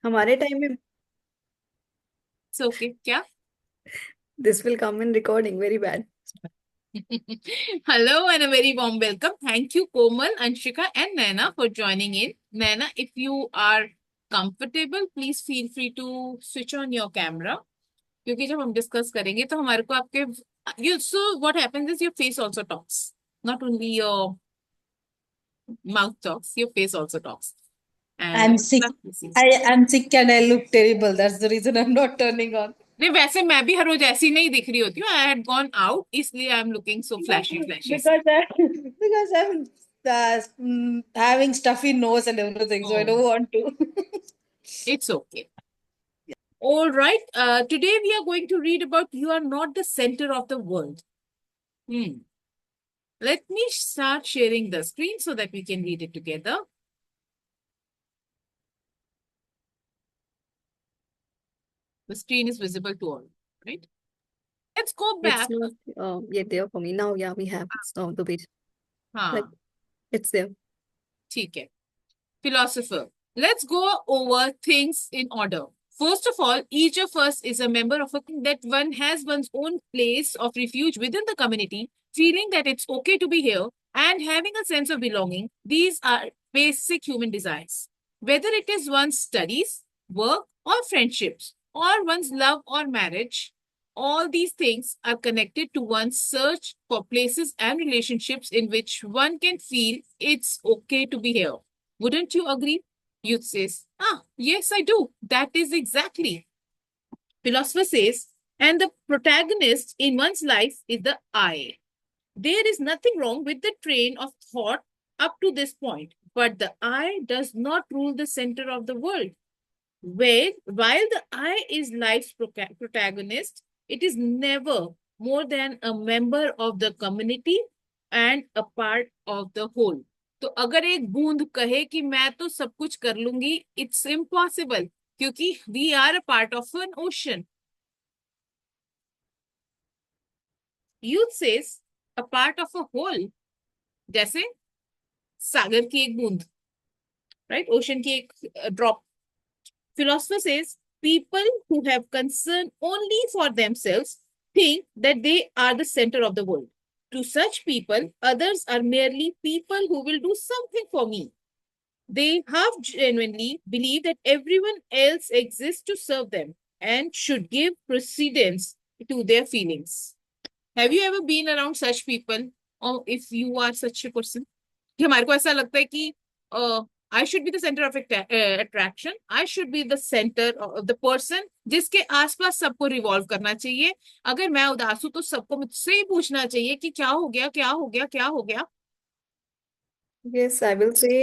हमारे टाइम में so okay क्या? This will come in recording very bad. Hello and a very warm welcome. Thank you, Komal, Anshika, and Naina for joining in. Naina, if you are comfortable, please feel free to switch on your camera. क्योंकि जब हम discuss करेंगे तो हमारे को आपके you so what happens is your face also talks, not only your mouth talks, your face also talks. And I'm sick. I am sick and I look terrible. That's the reason I'm not turning on. नहीं, वैसे मैं भी हर रोज ऐसी नहीं दिख रही होती हूँ. आई हैड गॉन आउट, इसलिए I am looking so flashy flashy. Because because I'm having stuffy nose and everything, so I Oh, don't want to. it's okay. All right. Today we are going to read about You Are Not the Center of the World. Hmm. Let me start sharing the screen so that we can read it together. The screen is visible to all, right? Let's go It's back. not yet there for me now. Yeah, we have the page. Like हाँ, it's there. ठीक है. Philosopher. Let's go over things in order. First of all, each of us is a member of a that one has one's own place of refuge within the community, feeling that it's okay to be here and having a sense of belonging. These are basic human desires. Whether it is one's studies, work, or friendships, or one's love or marriage, all these things are connected to one's search for places and relationships in which one can feel it's okay to be here. Wouldn't you agree? Youth says, yes, I do. That is exactly. Philosopher says, and the protagonist in one's life is the I. There is nothing wrong with the train of thought up to this point, but the I does not rule the center of the world. While the I is life's protagonist, it is never more than a member of the community and a part of the whole. तो अगर एक बूंद कहे कि मैं तो सब कुछ कर लूंगी, इट्स इम्पॉसिबल, क्योंकि we are a part of an ocean. Youth says a part of a whole, जैसे सागर की एक बूंद, राइट, ओशन की एक drop. Philosopher says people who have concern only for themselves think that they are the center of the world. To such people, others are merely people who will do something for me. They half genuinely believe that everyone else exists to serve them and should give precedence to their feelings. Have you ever been around such people? Or if you are such a person? कि हमारे को ऐसा लगता है कि I should be the centre of attraction, I should be the centre of the person जिसके आसपास सबको रिवॉल्व करना चाहिए. अगर मैं उदास हूं तो सबको मुझसे ही पूछना चाहिए कि क्या हो गया, क्या हो गया, क्या हो गया. Yes, I will say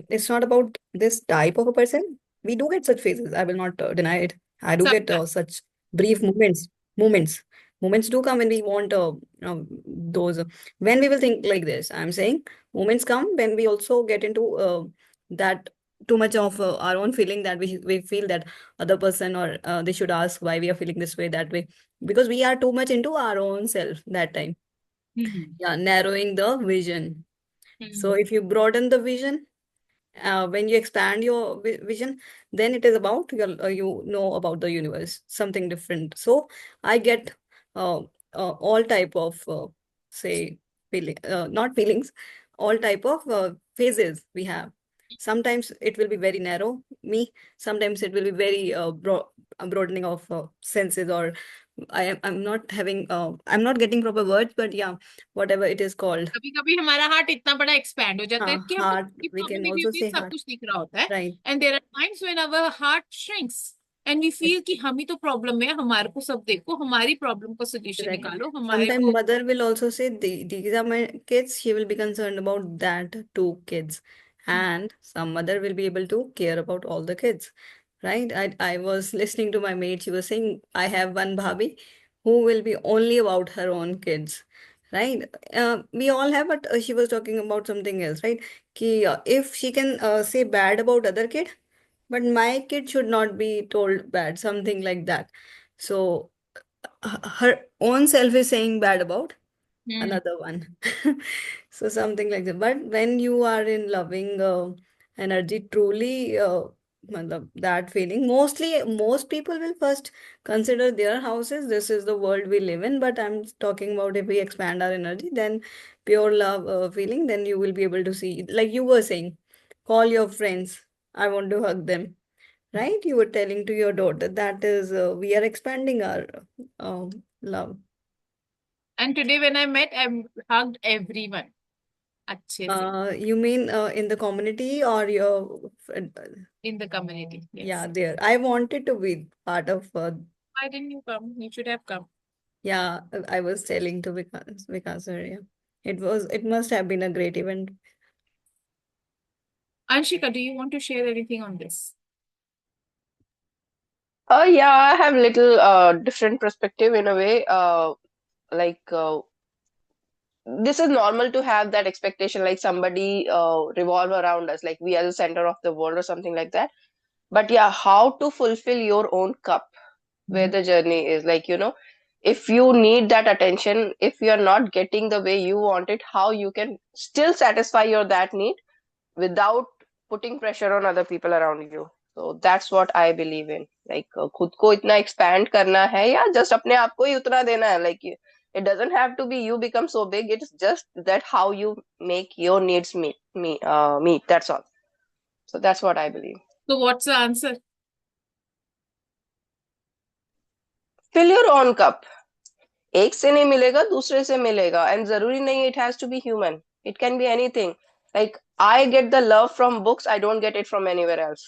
it's not about this type of a person. We do get such phases. I will not deny it. I do get Sometimes. such brief moments. Moments. Moments do come when we want those. When we will think like this. I'm saying moments come when we also get into that too much of our own feeling that we feel that other person or they should ask why we are feeling this way that way because we are too much into our own self that time. Hmm. Yeah, narrowing the vision. So Hmm. if you broaden the vision, when you expand your vision, then it is about your, you know about the universe, something different. So I get uh, all type of say feeling, not feelings, all type of phases we have. Sometimes it will be very narrow, me. Sometimes it will be very broadening of senses, or I'm not having I'm not getting proper words, but yeah, whatever it is called. कभी कभी हमारा heart इतना बड़ा expand हो जाता है कि हमको Heart, की we प्रॉब्लम can में भी also होती है, say सब heart, कुछ दिख रहा होता है. right? And there are times when our heart shrinks and we Yes, feel कि हम ही तो प्रॉब्लम में है, हमारे को सब देखो, हमारी प्रॉब्लम का सोल्यूशन exactly. निकालो, हमारे Sometimes को. mother will also say, These are my kids." She will be concerned about that two kids, and some mother will be able to care about all the kids, right? I was listening to my mate. She was saying, "I have one bhabhi who will be only about her own kids." Right? We all have, but she was talking about something else, right? Ki, if she can say bad about other kid, but my kid should not be told bad, something like that. So her own self is saying bad about Hmm. another one. So something like that. But when you are in loving energy, truly matlab, that feeling. Most people will first consider their houses. This is the world we live in. But I'm talking about if we expand our energy, then pure love feeling, then you will be able to see, like you were saying, call your friends. I want to hug them, right? You were telling to your daughter that is, we are expanding our love. And today when I met, I hugged everyone. अच्छे से. You mean in the community or your friend? In the community. Yes. Yeah, there. I wanted to be part of. Why didn't you come? You should have come. Yeah, I was telling to Vikas sir, yeah. It must have been a great event. Anshika, do you want to share anything on this? Yeah, I have little different perspective in a way. Like this is normal to have that expectation, like somebody revolve around us, like we are the center of the world or something like that. But yeah, how to fulfill your own cup, where the journey is, like, if you need that attention, if you're not getting the way you want it, how you can still satisfy your that need without putting pressure on other people around you. So that's what I believe in. Like खुद को इतना expand करना है या just अपने आप को ही उतना देना है. Like it doesn't have to be you become so big. It's just that how you make your needs meet. That's all. So that's what I believe. So what's the answer? Fill your own cup. एक से नहीं मिलेगा दूसरे से मिलेगा, and जरूरी नहीं it has to be human. It can be anything. Like I get the love from books, I don't get it from anywhere else.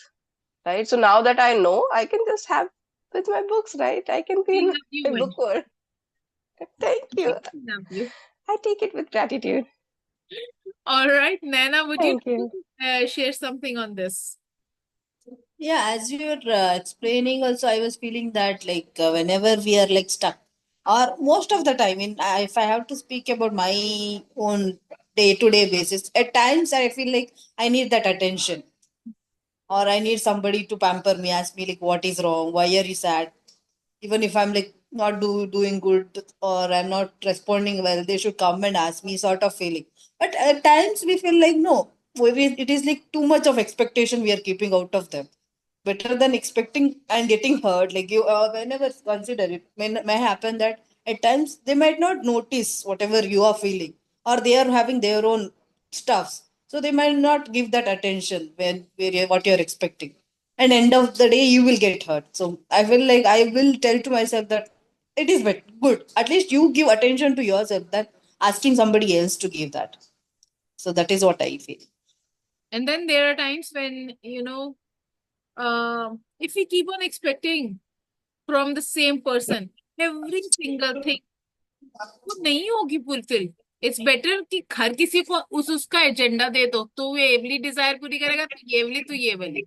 Right? So now that I know, I can just have with my books, right? I can be We in love you, my book world. Thank you. We love you. I take it with gratitude. All right, Naina, would Thank you you. share something on this? Yeah, as you were explaining, also I was feeling that like whenever we are like stuck, or most of the time, if I have to speak about my own day-to-day basis, at times I feel like I need that attention, or I need somebody to pamper me, ask me like what is wrong, why are you sad, even if I'm like not doing good or I'm not responding well, they should come and ask me, sort of feeling. But at times we feel like no, it is like too much of expectation we are keeping out of them. Better than expecting and getting hurt. Like you, whenever consider it, may happen that at times they might not notice whatever you are feeling, or they are having their own stuffs, so they might not give that attention what you're expecting, and end of the day you will get hurt. So I feel like I will tell to myself that it is good, at least you give attention to yourself than asking somebody else to give that. So that is what I feel. And then there are times when, if we keep on expecting from the same person every single thing, वो नहीं होगी fulfil. It's better कि हर किसी को उसका agenda दे दो, तो वो ये वाली डिजायर पूरी करेगा, तो ये वाली.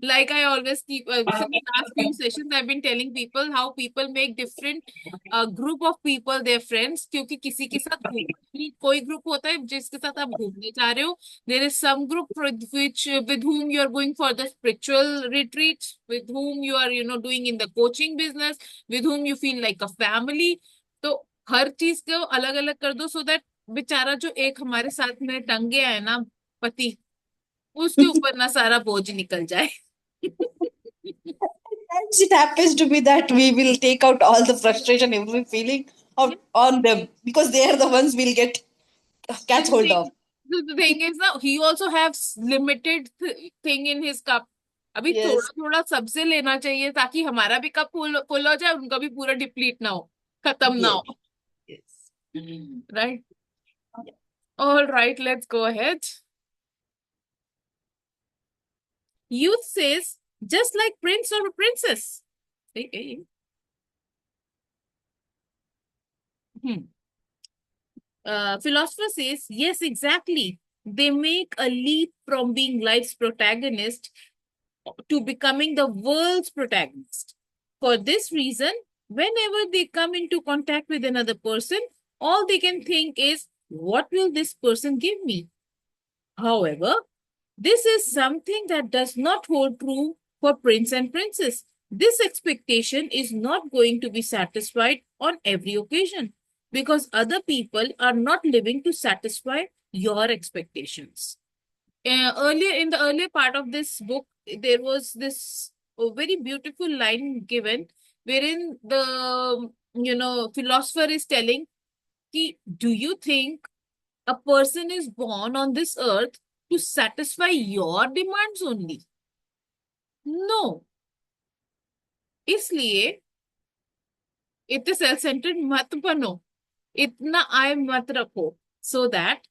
Like I always keep, for the last few sessions, I've been telling people how people make different group of people their friends. क्योंकि किसी के साथ कोई group होता है जिसके साथ आप घूमने जा रहे हो. There is some group with whom you are going for the spiritual retreats, with whom you are, doing in the coaching business, with whom you feel like a family. तो हर चीज को अलग अलग कर दो, so that बेचारा जो एक हमारे साथ में टंग गया है ना, पति, उसके ऊपर ना सारा बोझ निकल जाए. Sometimes it happens to be that we will take out all the frustration, every feeling on them, because they are the ones we'll catch hold of. The thing is now he also has limited thing in his cup. अभी Yes. थोड़ा थोड़ा सबसे लेना चाहिए ताकि हमारा भी cup full हो जाए, उनका भी पूरा डिप्लीट ना हो, खत्म ना हो. Yes. Right? All right, let's go ahead. Youth says, just like prince or princess. Okay. Philosopher says, yes, exactly. They make a leap from being life's protagonist to becoming the world's protagonist. For this reason, whenever they come into contact with another person, all they can think is, what will this person give me? However, this is something that does not hold true for prince and princess. This expectation is not going to be satisfied on every occasion because other people are not living to satisfy your expectations. In the earlier part of this book, there was this very beautiful line given wherein the philosopher is telling कि, do you think a person is born on this earth to satisfy your demands only? No. इसलिए इतने self centred मत बनो, इतना आय मत रखो, so that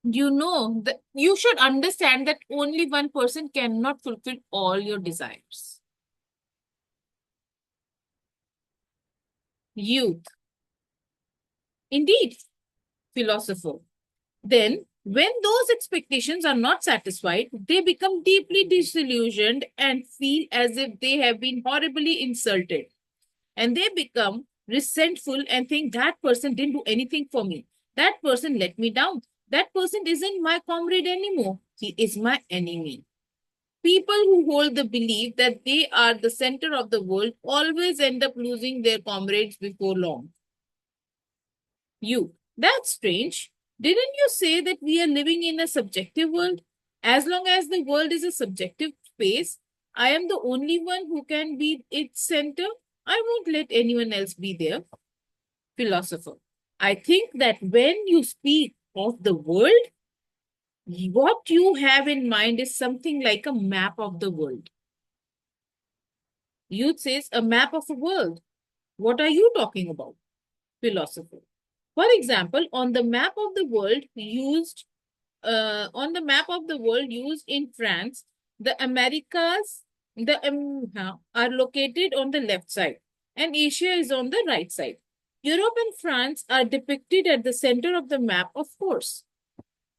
you know that you should understand that only one person cannot fulfill all your desires. Youth. Indeed, philosopher. Then, when those expectations are not satisfied, they become deeply disillusioned and feel as if they have been horribly insulted. And they become resentful and think that person didn't do anything for me. That person let me down. That person isn't my comrade anymore. He is my enemy. People who hold the belief that they are the center of the world always end up losing their comrades before long. You. That's strange. Didn't you say that we are living in a subjective world? As long as the world is a subjective space, I am the only one who can be its center. I won't let anyone else be there. Philosopher. I think that when you speak of the world, what you have in mind is something like a map of the world. Youth says a map of a world. What are you talking about? Philosopher. For example, on the map of the world used in France, the Americas are located on the left side, and Asia is on the right side. Europe and France are depicted at the center of the map, of course.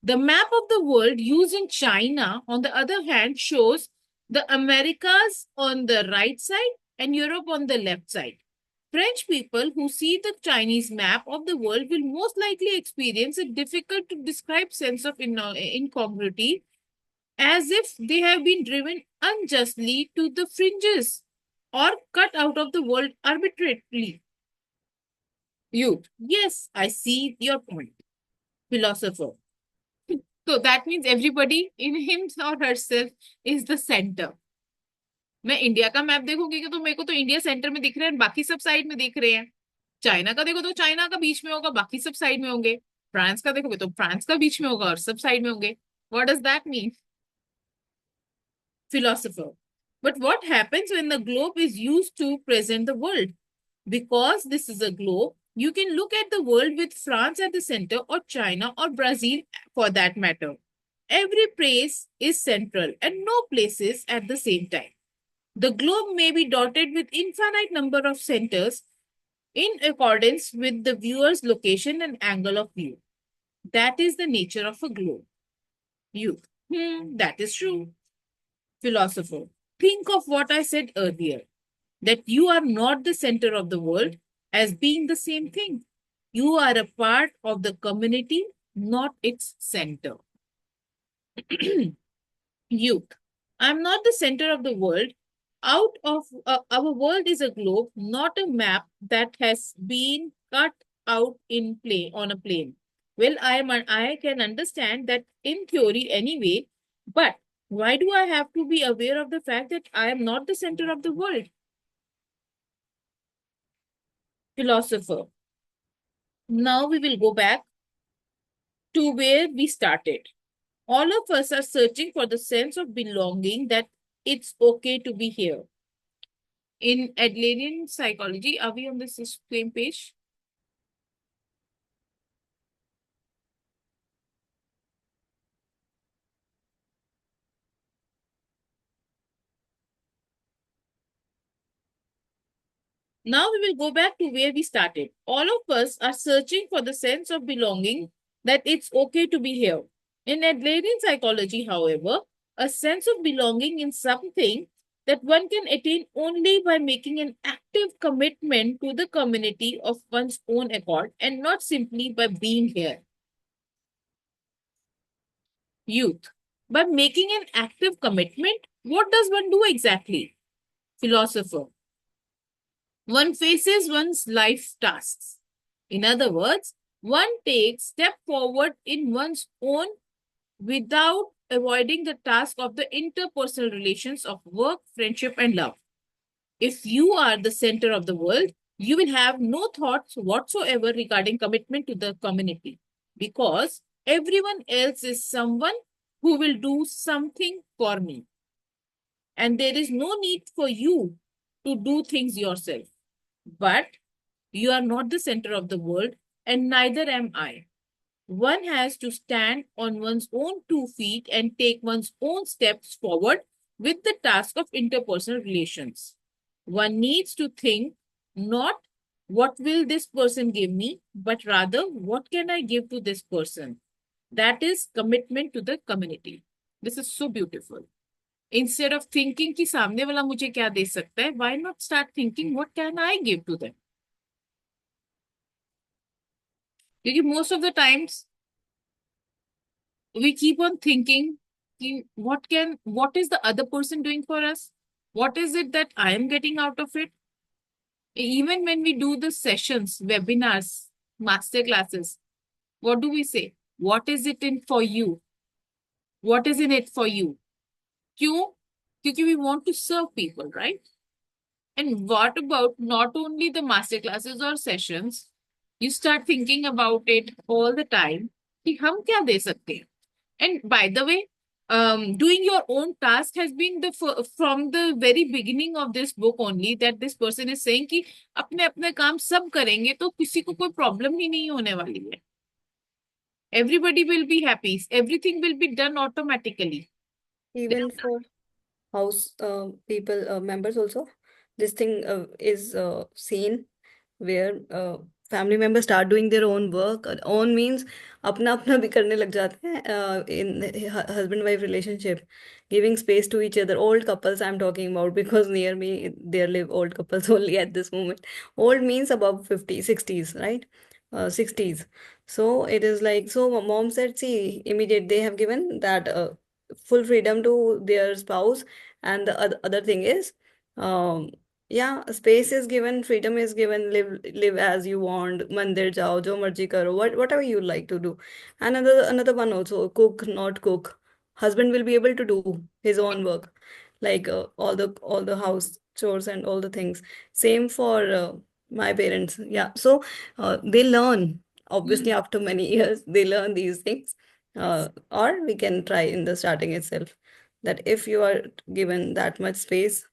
The map of the world used in China, on the other hand, shows the Americas on the right side and Europe on the left side. French people who see the Chinese map of the world will most likely experience a difficult to describe sense of incongruity, as if they have been driven unjustly to the fringes or cut out of the world arbitrarily. Youth. Yes, I see your point. Philosopher. So that means everybody in him or herself is the center. मैं India का map देखूंगी तो मेरे को तो India centre में दिख रहे हैं, बाकी सब साइड में दिख रहे हैं. चाइना का देखो तो चाइना का बीच में होगा, बाकी सब साइड में होंगे. फ्रांस का देखोगे तो फ्रांस का बीच में होगा और सब साइड में होंगे. What does that mean? Philosopher. But what happens when the globe is used to present the world? Because this is a globe, you can look at the world with France at the center, or China, or Brazil for that matter. Every place is central and no places at the same time. The globe may be dotted with infinite number of centers in accordance with the viewer's location and angle of view. That is the nature of a globe. Youth. That is true. Philosopher. Think of what I said earlier, that you are not the center of the world as being the same thing. You are a part of the community, not its center. Youth. I'm not the center of the world. Out of our world is a globe, not a map that has been cut out on a plane. Well, I can understand that in theory anyway, but why do I have to be aware of the fact that I am not the center of the world? Philosopher. Now we will go back to where we started. All of us are searching for the sense of belonging, that it's okay to be here. In Adlerian psychology, are we on this same page? Now we will go back to where we started. All of us are searching for the sense of belonging, that it's okay to be here. In Adlerian psychology, however, a sense of belonging is something that one can attain only by making an active commitment to the community of one's own accord, and not simply by being here. Youth. By making an active commitment, what does one do exactly? Philosopher. One faces one's life tasks. In other words, one takes step forward in one's own without avoiding the task of the interpersonal relations of work, friendship, and love. If you are the center of the world, you will have no thoughts whatsoever regarding commitment to the community because everyone else is someone who will do something for me. And there is no need for you to do things yourself. But you are not the center of the world, and neither am I. One has to stand on one's own 2 feet and take one's own steps forward with the task of interpersonal relations. One needs to think not what will this person give me, but rather what can I give to this person. That is commitment to the community. This is so beautiful. Instead of thinking कि सामने वाला मुझे क्या दे सकता है, why not start thinking what can I give to them? Because most of the times we keep on thinking what is the other person doing for us, what is it that I am getting out of it. Even when we do the sessions, webinars, master classes, what do we say? What is it in for you? What is in it for you? क्यों? क्योंकि we want to serve people, right? And what about not only the master classes or sessions, you start thinking about it all the time कि हम क्या दे सकते हैं. And by the way, doing your own task has been from the very beginning of this book only that this person is saying कि अपने अपने काम सब करेंगे तो किसी को कोई प्रॉब्लम ही नहीं होने वाली है. Everybody will be happy. Everything will be done automatically. Even for house people members also, this thing is seen where family members start doing their own work. Own means अपना अपना भी करने लग जाते हैं in husband wife relationship, giving space to each other. Old couples I'm talking about because near me there live old couples only at this moment. Old means above 50, 60s, right? 60s. So it is like, so mom said, see, immediate they have given that full freedom to their spouse. And the other thing is, um, yeah, space is given, freedom is given, live as you want, mandir jao, jo marji karo, whatever you like to do. And another one also, cook, not cook. Husband will be able to do his own work, like all the house chores and all the things. Same for my parents. Yeah, so they learn. Obviously, after many years, they learn these things. Or we can try in the starting itself that if you are given that much space,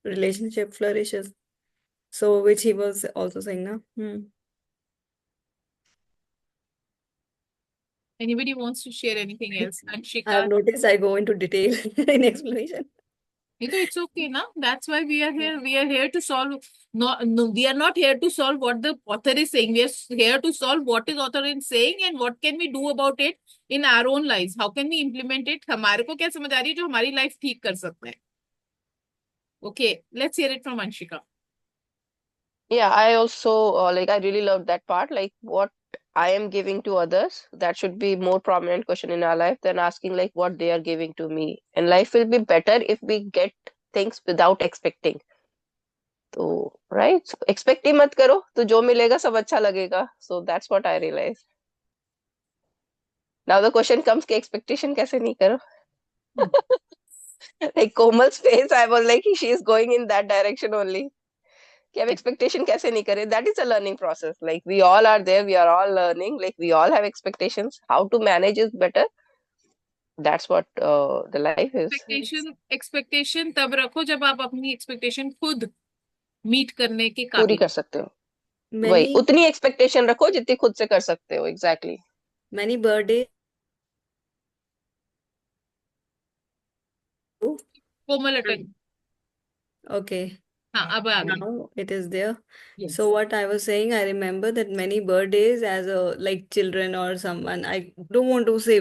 relationship flourishes. So, which he was also saying now. Anybody wants to share anything else? I have Anshika? noticed I go into detail in explanation. It's okay, na? That's why we are here. We are here to solve. No, we are not here to solve what the author is saying. We are here to solve what is author is saying and what can we do about it in our own lives. How can we implement it? हमारे को क्या समझ आ रही है जो हमारी life ठीक कर सकता है. Okay, let's hear it from Anshika. Yeah, I also I really love that part. Like what I am giving to others, that should be more prominent question in our life than asking like what they are giving to me. And life will be better if we get things without expecting. तो right, so expect ही मत करो तो जो मिलेगा सब अच्छा लगेगा. So that's what I realized. Now the question comes कि expectation कैसे नहीं करो. Like Komal's face, I was like she is going in that direction only. कि अब expectation कैसे नहीं करें. That is a learning process. Like we all are there, we are all learning. Like we all have expectations. How to manage is better. That's what the life is. Expectation तब रखो जब आप अपनी expectation खुद meet करने के पूरी काबिल. कर सकते हो. वही Many उतनी expectation रखो जितनी खुद से कर सकते हो. Exactly. many birthdays. कोमल अटक. Okay. हाँ अब आ गई. Now it is there. Yes. So what I was saying, I remember that many birthdays as a like children or someone, I don't want to say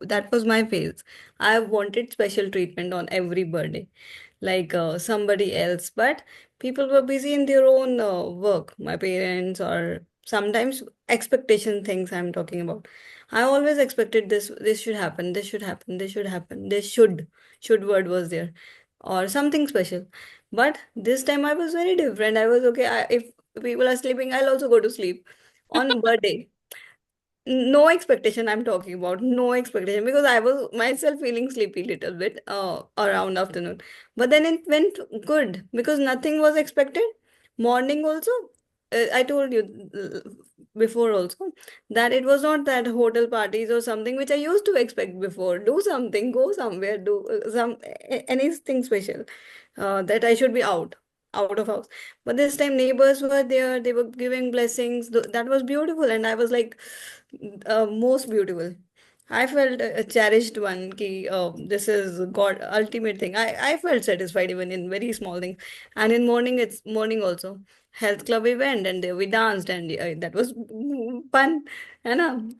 that was my phase. I wanted special treatment on every birthday, like somebody else, but people were busy in their own work, my parents or sometimes expectation things I'm talking about. I always expected this should happen, this should happen, this should happen, this should word was there or something special. But this time I was very different. I was okay. If people are sleeping, I'll also go to sleep on birthday. No expectation I'm talking about. No expectation because I was myself feeling sleepy little bit around afternoon. But then it went good because nothing was expected. Morning also, I told you before also that it was not that hotel parties or something which I used to expect before. Do something, go somewhere, do anything special that I should be out of house. But this time neighbors were there, they were giving blessings. That was beautiful, and I was like, most beautiful. I felt a cherished one. Ki, this is God ultimate thing. I felt satisfied even in very small things. And in morning, it's morning also. Health club event, and there we danced, and that was fun. And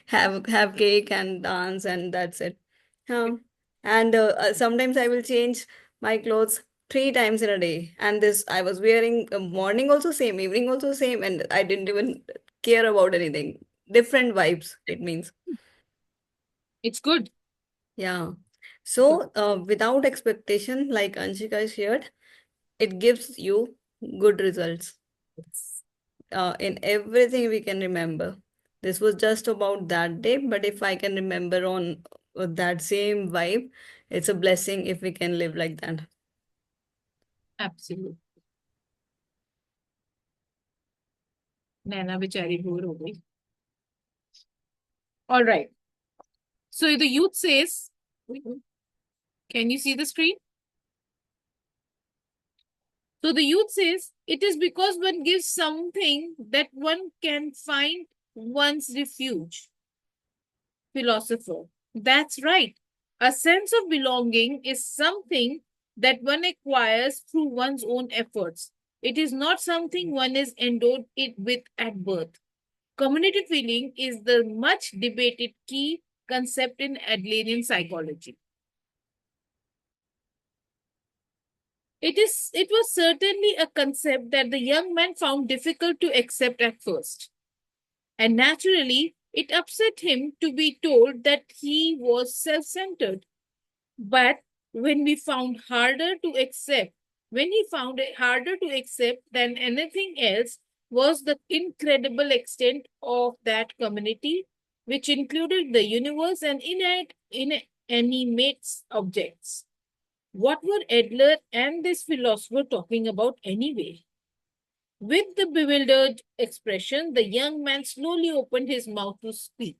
have cake and dance, and that's it. And sometimes I will change my clothes 3 times in a day. And this I was wearing morning also same, evening also same, and I didn't even care about anything. Different vibes, it means. It's good. Yeah. Good. So, without expectation, like Anshika shared, it gives you good results. Yes. In everything we can remember. This was just about that day, but if I can remember on that same vibe, it's a blessing if we can live like that. Absolutely. नैना बेचारी bore हो गई. All right. So the youth says, can you see the screen? So the youth says, it is because one gives something that one can find one's refuge. Philosopher. That's right. A sense of belonging is something that one acquires through one's own efforts. It is not something one is endowed it with at birth. Community feeling is the much debated key concept in Adlerian psychology. It was certainly a concept that the young man found difficult to accept at first. And naturally, it upset him to be told that he was self-centered. But when we found harder to accept, when he found it harder to accept than anything else was the incredible extent of that community, which included the universe and inanimate objects. What were Adler and this philosopher talking about anyway? With the bewildered expression, the young man slowly opened his mouth to speak.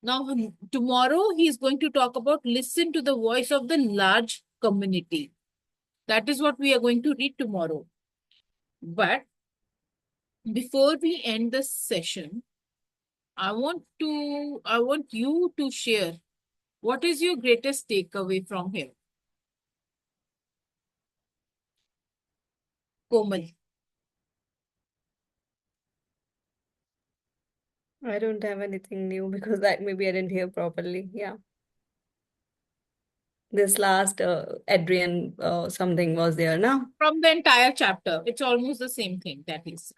Now, tomorrow he is going to talk about listen to the voice of the large community. That is what we are going to read tomorrow. But before we end this session, I want you to share what is your greatest takeaway from here, Komal. I don't have anything new because that maybe I didn't hear properly. Yeah. This last Adrian something was there now. From the entire chapter, it's almost the same thing that is.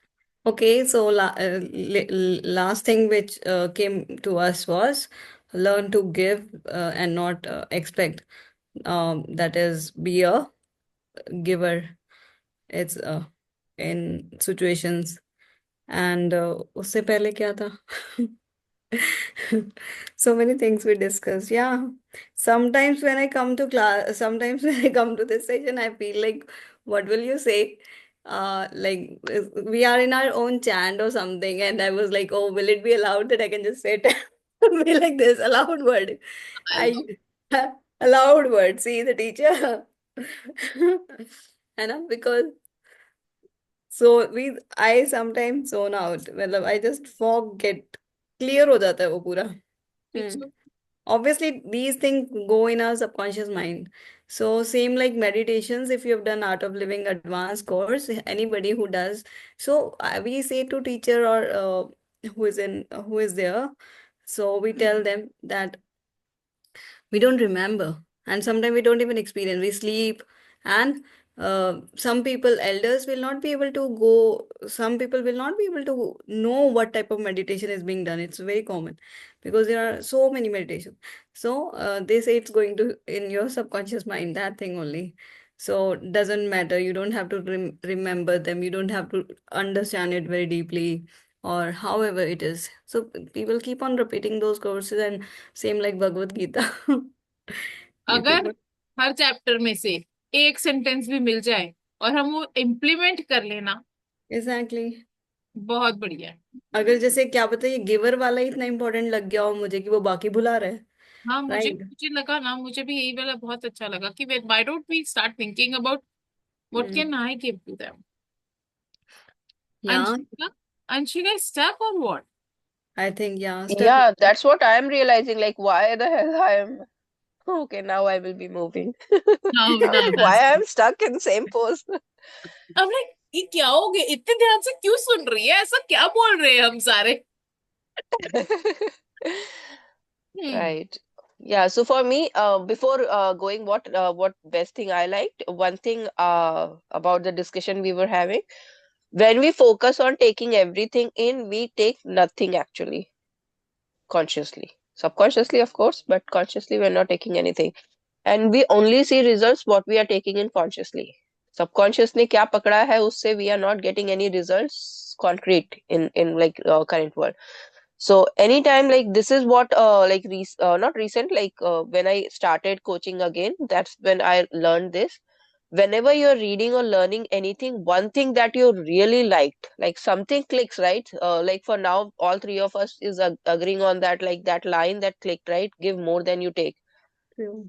Okay, so last thing which came to us was learn to give and not expect. That is, be a giver. It's in situations. And उससे पहले क्या था? So many things we discussed. Yeah. Sometimes when I come to class, sometimes when I come to this session, I feel like, what will you say? Like we are in our own chant or something, and I was like, oh, will it be allowed that I can just say it? Be like this, allowed word. I allowed word. See the teacher. Because I sometimes zone out. मतलब I just forget. Clear हो जाता है वो पूरा. It's Hmm. Obviously, these things go in our subconscious mind. So same like meditations, if you have done Art of Living advanced course, anybody who does, so we say to teacher or who is there, so we tell them that we don't remember, and sometimes we don't even experience, we sleep. And some people, elders, will not be able to go, some people will not be able to know what type of meditation is being done. It's very common because there are so many meditations. So they say it's going to in your subconscious mind, that thing only. So doesn't matter, you don't have to remember them, you don't have to understand it very deeply, or however it is. So people keep on repeating those courses and same like Bhagavad Gita. You keep अगर on. Her chapter में से एक sentence भी मिल जाए और हम वो implement कर लेना, Exactly. बहुत बढ़िया है। अगर जैसे क्या पता ये गिवर वाला ही इतना इम्पोर्टेंट लग गया हो मुझे कि वो बाकी भुला रहे हैं, हाँ, मुझे राइट? मुझे लगा ना, मुझे भी यही वाला बहुत अच्छा लगा कि why don't we start thinking about what can I give to them. Yeah, Anshika, Anshika is stuck or what? I think yeah, stuck. Yeah, that's what I'm realizing. Like, why the hell I am okay, now I will be moving. No, Like, why that's I'm stuck in the same pose. I'm like, ये क्या हो गया, इतने ध्यान से क्यों सुन रही है, ऐसा क्या बोल रहे हैं हम सारे। हम्म। Right. Yeah, so for me, before going what best thing I liked, one thing about the discussion we were having, when we focus on taking everything in, we take nothing actually consciously. Subconsciously, of course, but consciously we're not taking anything. And we only see results what we are taking in consciously. Subconscious ने क्या पकड़ा है उससे we are not getting any results concrete in like current world. So anytime like this is what not recent when I started coaching again, that's when I learned this. Whenever you're reading or learning anything, one thing that you really liked, like something clicks, right? Like for now, all three of us is agreeing on that, like that line that clicked, right? Give more than you take. True.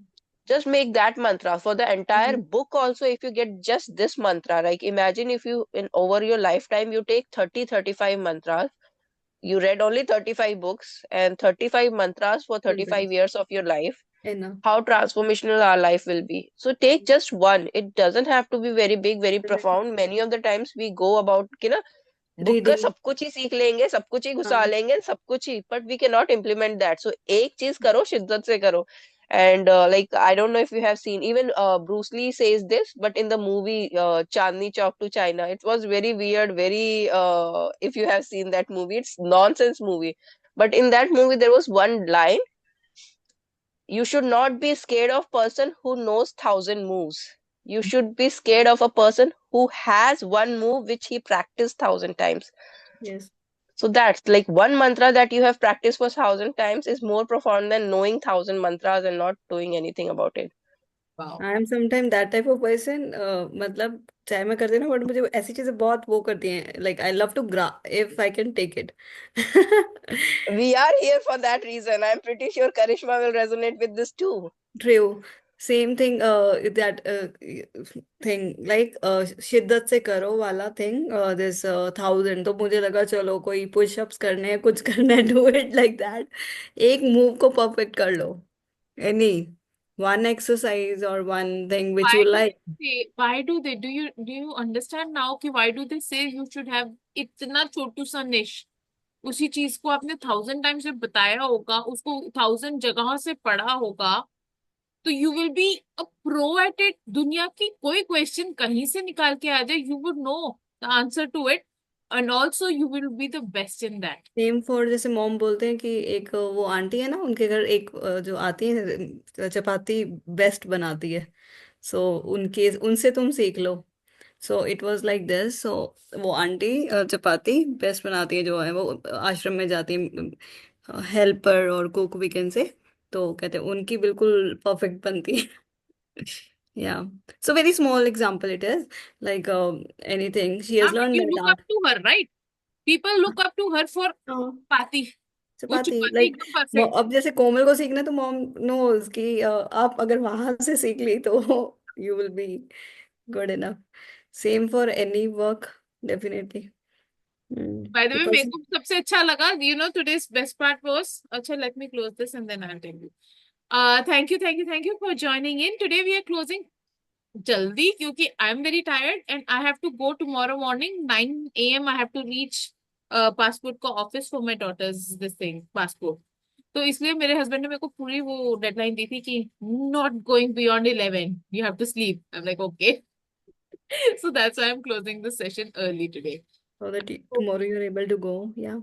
Just make that mantra for the entire book also. If you get just this mantra, like imagine if you in over your lifetime you take 30-35 mantras, you read only 35 books and 35 mantras for Sentence. 35 years of your life, Enough. how transformational our life will be. So take just one. It doesn't have to be very big, very profound. Many of the times we go about कि ना book का Reading. सब कुछ ही सीख लेंगे, सब कुछ ही घुसा हाँ. लेंगे, सब कुछ ही, but we cannot implement that. So एक चीज करो, शिद्दत से करो. And like I don't know if you have seen, even Bruce Lee says this, but in the movie Chandni Chowk to China, it was very weird, very if you have seen that movie, it's nonsense movie. But in that movie there was one line: you should not be scared of person who knows thousand moves. You should be scared of a person who has one move which he practiced thousand times. Yes. So that's like one mantra that you have practiced for thousand times is more profound than knowing thousand mantras and not doing anything about it. Wow. I am sometime that type of person, मतलब चाहे मैं करती हूँ ना, but मुझे ऐसी चीजें बहुत वो करती हैं, like I love to grab if I can take it. We are here for that reason. I'm pretty sure Karishma will resonate with this too. True. Same thing, that thing, like शिद्दत से करो वाला thing, this 1000, तो मुझे लगा चलो कोई pushups करने हैं, कुछ करना है, डू इट लाइक दैट. एक मूव को परफेक्ट कर लो. एनी वन एक्सरसाइज और one thing which Why you do like. they say, why do they, do you understand now कि why do they say you should have इतना छोटू सा निश, उसी चीज को आपने 1000 टाइम्स से बताया होगा, उसको 1000 जगहों से पढ़ा होगा, तो you will be a pro at it. दुनिया की कोई क्वेश्चन कहीं से निकाल के आ जाए, you would know the answer to it, and also you will be the best in that. Same for, जैसे मॉम बोलते हैं कि एक वो आंटी है ना उनके घर, एक जो आती है चपाती बेस्ट बनाती है, सो उनके उनसे तुम सीख लो. So it was like this. So वो आंटी चपाती बेस्ट बनाती है, जो है वो आश्रम में जाती है, हेल्पर और कुक वी कैन से, तो कहते हैं उनकी बिल्कुल परफेक्ट बनती है. Yeah, so very small example it is, like anything she हाँ, has but learn you that look up art. To her, right? People look up to her for पाती, वो चपाती, चपाती लाइक एकदम परफेक्ट। अब जैसे कोमल को सीखना है तो मॉम नोज कि आप अगर वहां से सीख ली तो you will be good enough. Same for any work, definitely. By the way, मेरे बिकॉज को सबसे अच्छा लगा, you know, today's best part was, अच्छा let me close this and then I will tell you. Thank you for joining in. Today we are closing jaldi क्योंकि I am very tired and I have to go tomorrow morning 9 AM I have to reach passport का office for my daughters this thing passport. तो इसलिए मेरे husband ने मेरे को पूरी वो डेडलाइन दी थी कि not going beyond 11, you have to sleep. I am like okay. So that's why I'm closing this session early today. so that tomorrow you're able to go. Yeah.